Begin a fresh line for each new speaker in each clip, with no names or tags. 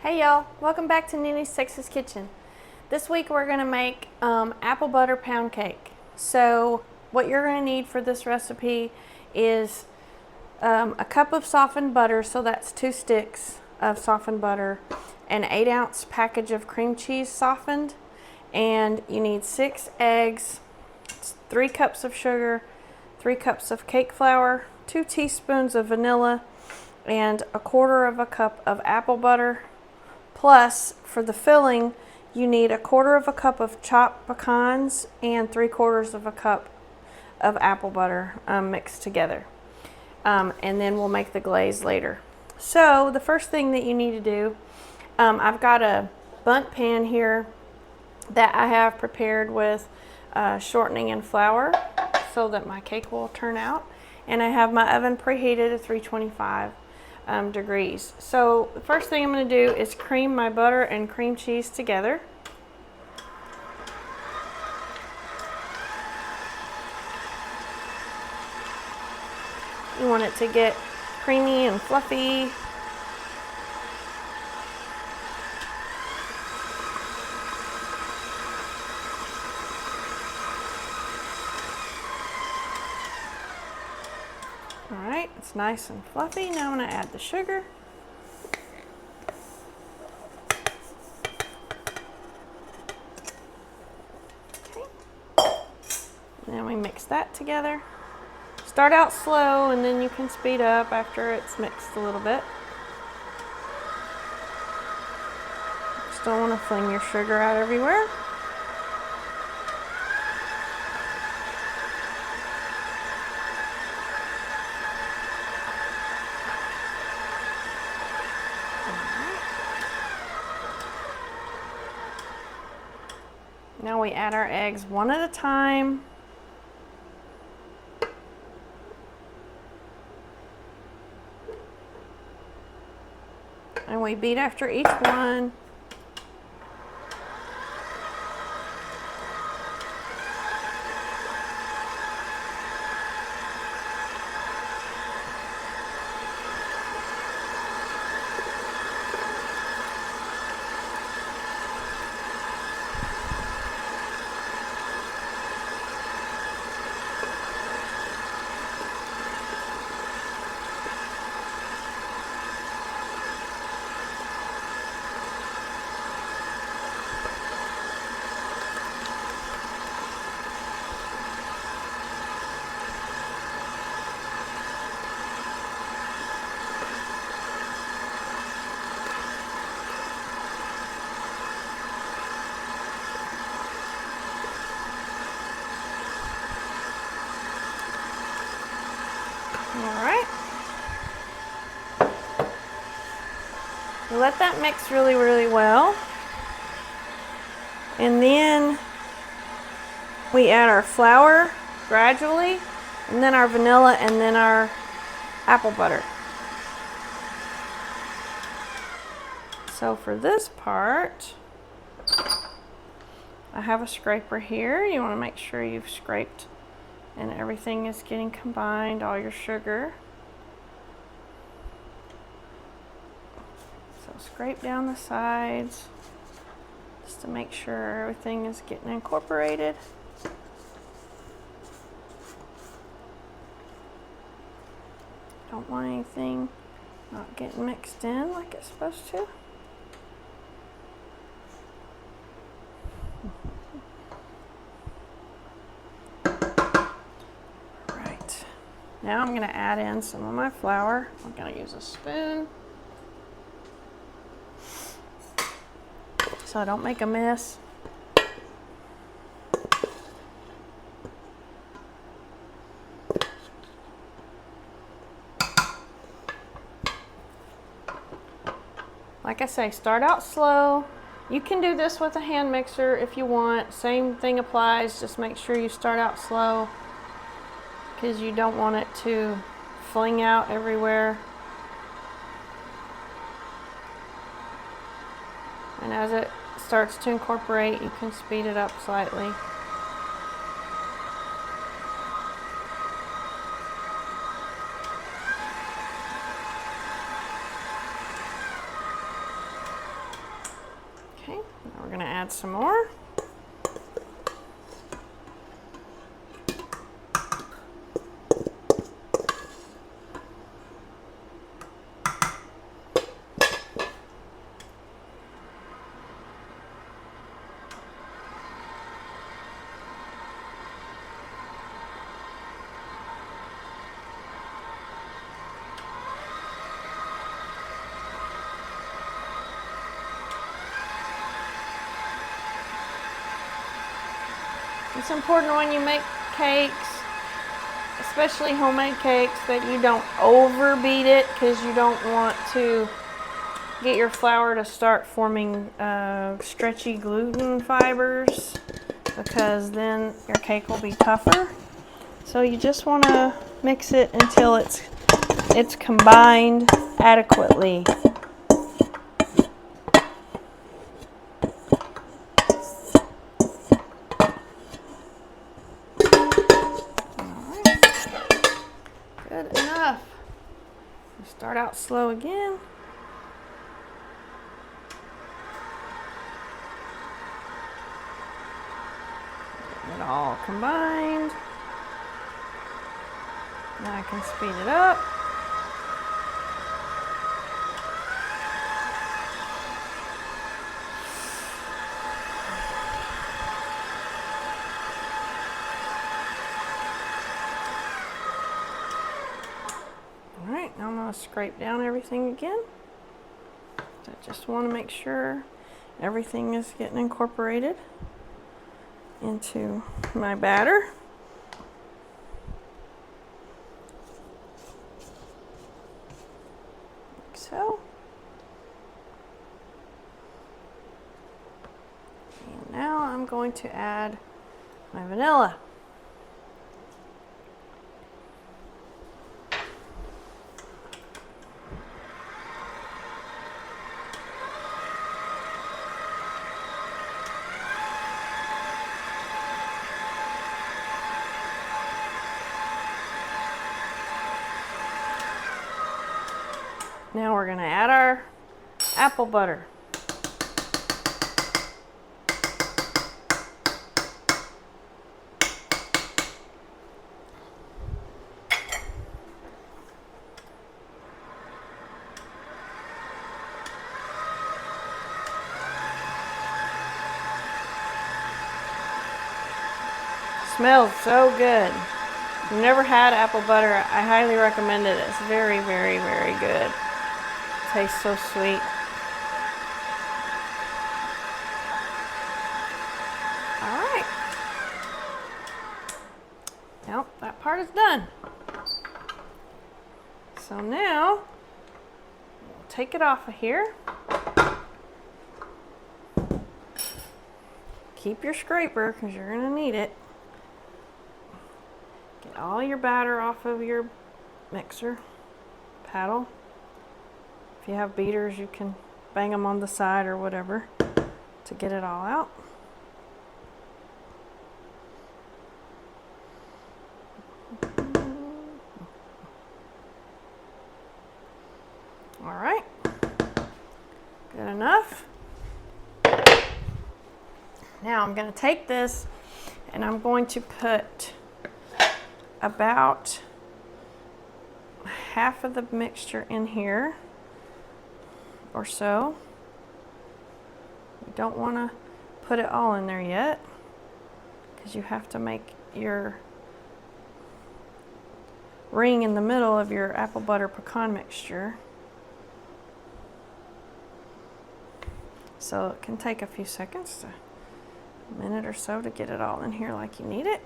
Hey y'all, welcome back to Nini's Texas Kitchen. This week we're going to make apple butter pound cake. So what you're going to need for this recipe is a cup of softened butter, so that's 2 sticks of softened butter, an 8-ounce package of cream cheese softened, and you need 6 eggs, 3 cups of sugar, 3 cups of cake flour, 2 teaspoons of vanilla, and 1/4 cup of apple butter. Plus, for the filling, you need 1/4 cup of chopped pecans and 3/4 cup of apple butter mixed together. And then we'll make the glaze later. So the first thing that you need to do, I've got a bundt pan here that I have prepared with shortening and flour so that my cake will turn out. And I have my oven preheated at 325 degrees. So the first thing I'm going to do is cream my butter and cream cheese together. You want it to get creamy and fluffy. Alright, it's nice and fluffy. Now I'm going to add the sugar. Okay. Then we mix that together. Start out slow and then you can speed up after it's mixed a little bit. Just don't want to fling your sugar out everywhere. Now we add our eggs one at a time. And we beat after each one. Alright. You let that mix really, really well. And then we add our flour gradually, and then our vanilla, and then our apple butter. So for this part, I have a scraper here. You want to make sure you've scraped and everything is getting combined, all your sugar. So scrape down the sides just to make sure everything is getting incorporated. Don't want anything not getting mixed in like it's supposed to. Now I'm going to add in some of my flour. I'm going to use a spoon so I don't make a mess. Like I say, start out slow. You can do this with a hand mixer if you want. Same thing applies, just make sure you start out slow, because you don't want it to fling out everywhere. And as it starts to incorporate, you can speed it up slightly. Okay, now we're going to add some more. It's important when you make cakes, especially homemade cakes, that you don't overbeat it, because you don't want to get your flour to start forming stretchy gluten fibers, because then your cake will be tougher. So you just want to mix it until it's combined adequately. Good enough. Start out slow again. Get it all combined. Now I can speed it up. Alright, now I'm going to scrape down everything again. I just want to make sure everything is getting incorporated into my batter. Like so. And now I'm going to add my vanilla. Now we're going to add our apple butter. Smells so good. If you've never had apple butter, I highly recommend it. It's very, very, very good. Tastes so sweet. All right. Now that part is done. So now we'll take it off of here. Keep your scraper because you're going to need it. Get all your batter off of your mixer paddle. If you have beaters, you can bang them on the side or whatever to get it all out. All right, good enough. Now I'm going to take this and I'm going to put about half of the mixture in here or so. You don't want to put it all in there yet because you have to make your ring in the middle of your apple butter pecan mixture. So it can take a few seconds, a minute or so, to get it all in here like you need it.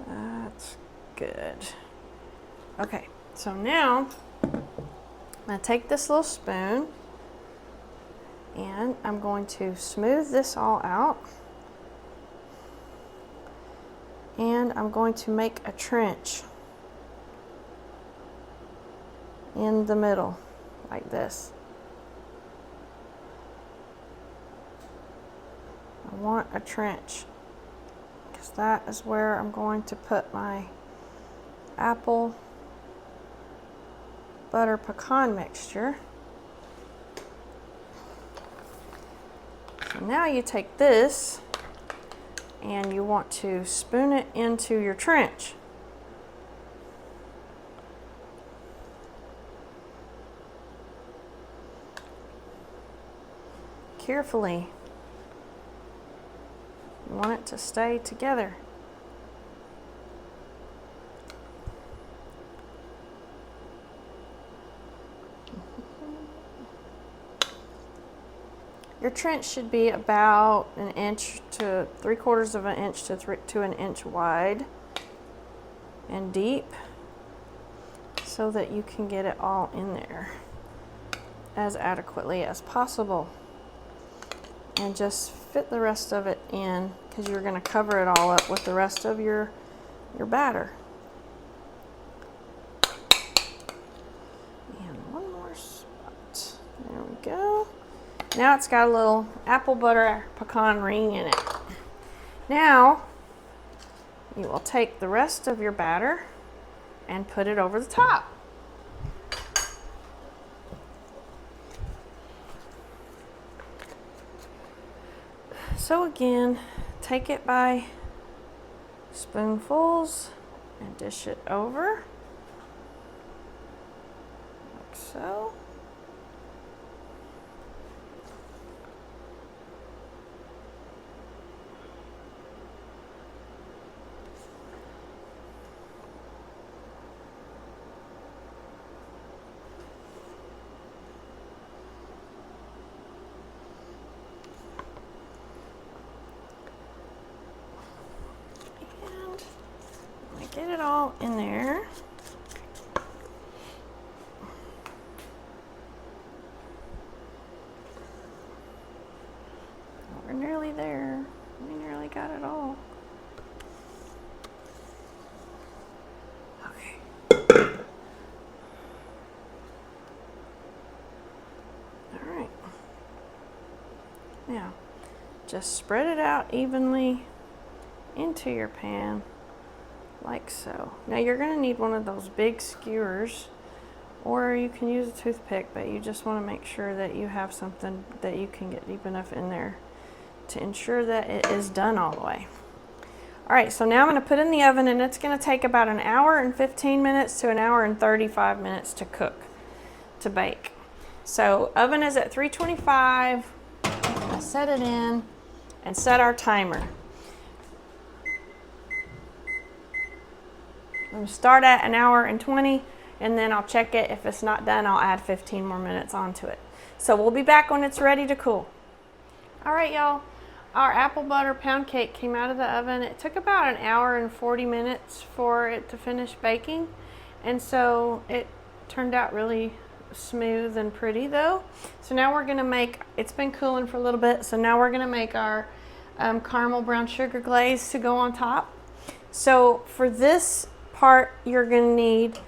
That's good. Okay, so now I'm going to take this little spoon and I'm going to smooth this all out, and I'm going to make a trench in the middle like this. want a trench because that is where I'm going to put my apple butter pecan mixture. So now you take this and you want to spoon it into your trench. Carefully. You want it to stay together. Your trench should be about 1 inch to 3/4 of an inch to 1 inch wide and deep, so that you can get it all in there as adequately as possible. And just fit the rest of it in, because you're going to cover it all up with the rest of your batter. And one more spot. There we go. Now it's got a little apple butter pecan ring in it. Now you will take the rest of your batter and put it over the top. So again, take it by spoonfuls and dish it over, like so. Get it all in there. We're nearly there. We nearly got it all. Okay. All right. Now, just spread it out evenly into your pan. Like so. Now you're going to need one of those big skewers, or you can use a toothpick, but you just want to make sure that you have something that you can get deep enough in there to ensure that it is done all the way. Alright, so now I'm going to put it in the oven, and it's going to take about 1 hour and 15 minutes to 1 hour and 35 minutes to cook, to bake. So oven is at 325. I set it in and set our timer. I'm going to start at 1 hour and 20, and then I'll check it. If it's not done, I'll add 15 more minutes onto it. So we'll be back when it's ready to cool. All right, y'all. Our apple butter pound cake came out of the oven. It took about 1 hour and 40 minutes for it to finish baking. And so it turned out really smooth and pretty though. So now we're going to make, it's been cooling for a little bit, so now we're going to make our caramel brown sugar glaze to go on top. So for this part, you're going to need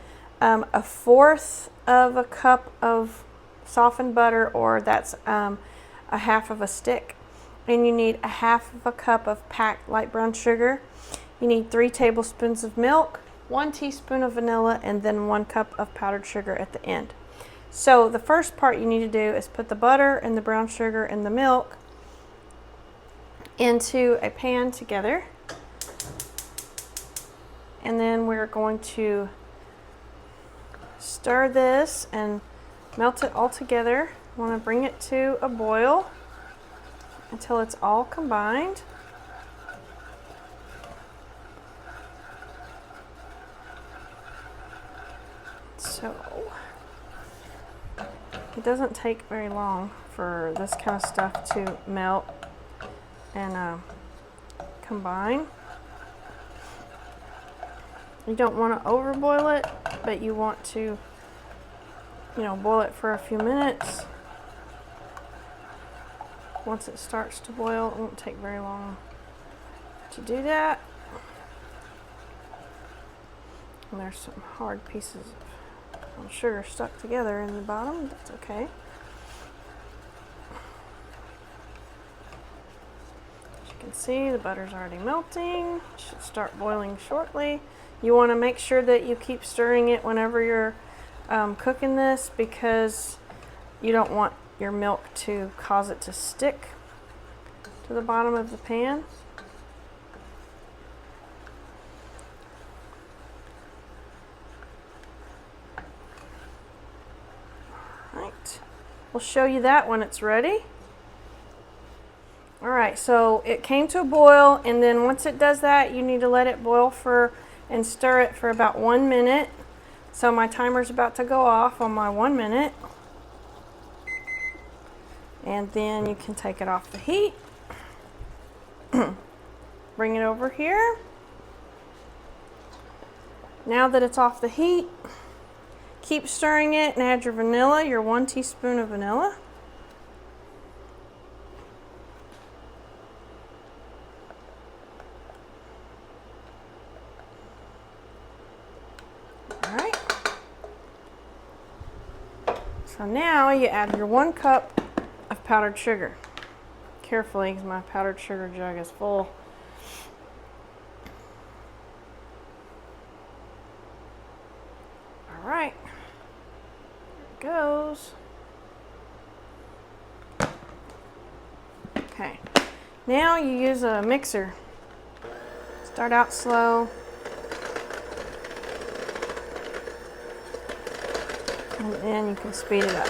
1/4 of a cup of softened butter, or that's 1/2 of a stick, and you need 1/2 of a cup of packed light brown sugar. You need 3 tablespoons of milk, 1 teaspoon of vanilla, and then 1 cup of powdered sugar at the end. So the first part you need to do is put the butter and the brown sugar and the milk into a pan together. And then we're going to stir this and melt it all together. Want to bring it to a boil until it's all combined. So it doesn't take very long for this kind of stuff to melt and combine. You don't want to overboil it, but you want to, boil it for a few minutes. Once it starts to boil, it won't take very long to do that. And there's some hard pieces of sugar stuck together in the bottom. That's okay. can see the butter's already melting. It should start boiling shortly. You want to make sure that you keep stirring it whenever you're cooking this, because you don't want your milk to cause it to stick to the bottom of the pan. Right. We'll show you that when it's ready. All right, so it came to a boil, and then once it does that, you need to let it boil and stir it for about 1 minute. So my timer's about to go off on my 1 minute. And then you can take it off the heat. Bring it over here. Now that it's off the heat, keep stirring it and add your vanilla, your 1 teaspoon of vanilla. All right. So now you add your 1 cup of powdered sugar. Carefully, because my powdered sugar jug is full. All right, here it goes. Okay, now you use a mixer. Start out slow. And then you can speed it up.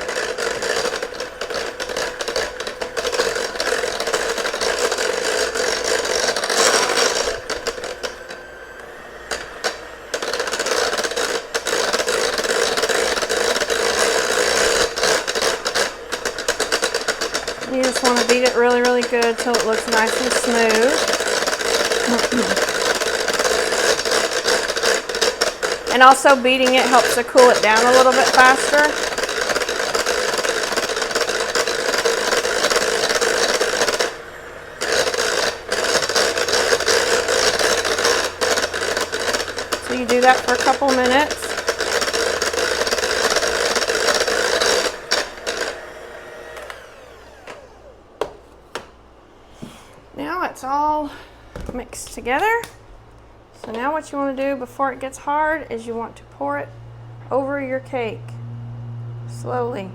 You just want to beat it really, really good till it looks nice and smooth. And also beating it helps to cool it down a little bit faster. So you do that for a couple minutes. Now it's all mixed together. So now what you want to do before it gets hard is you want to pour it over your cake slowly.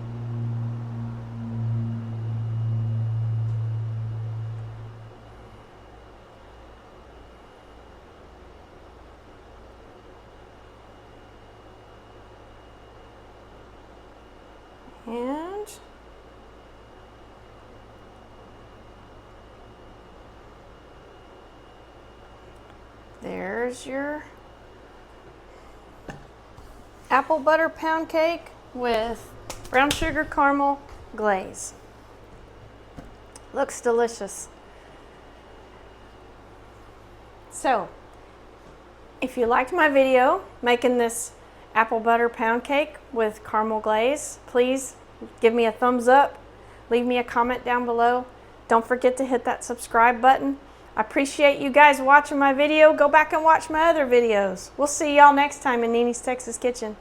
And there's your apple butter pound cake with brown sugar caramel glaze. Looks delicious. So, if you liked my video making this apple butter pound cake with caramel glaze, please give me a thumbs up. Leave me a comment down below. Don't forget to hit that subscribe button. I appreciate you guys watching my video. Go back and watch my other videos. We'll see y'all next time in Nini's Texas Kitchen.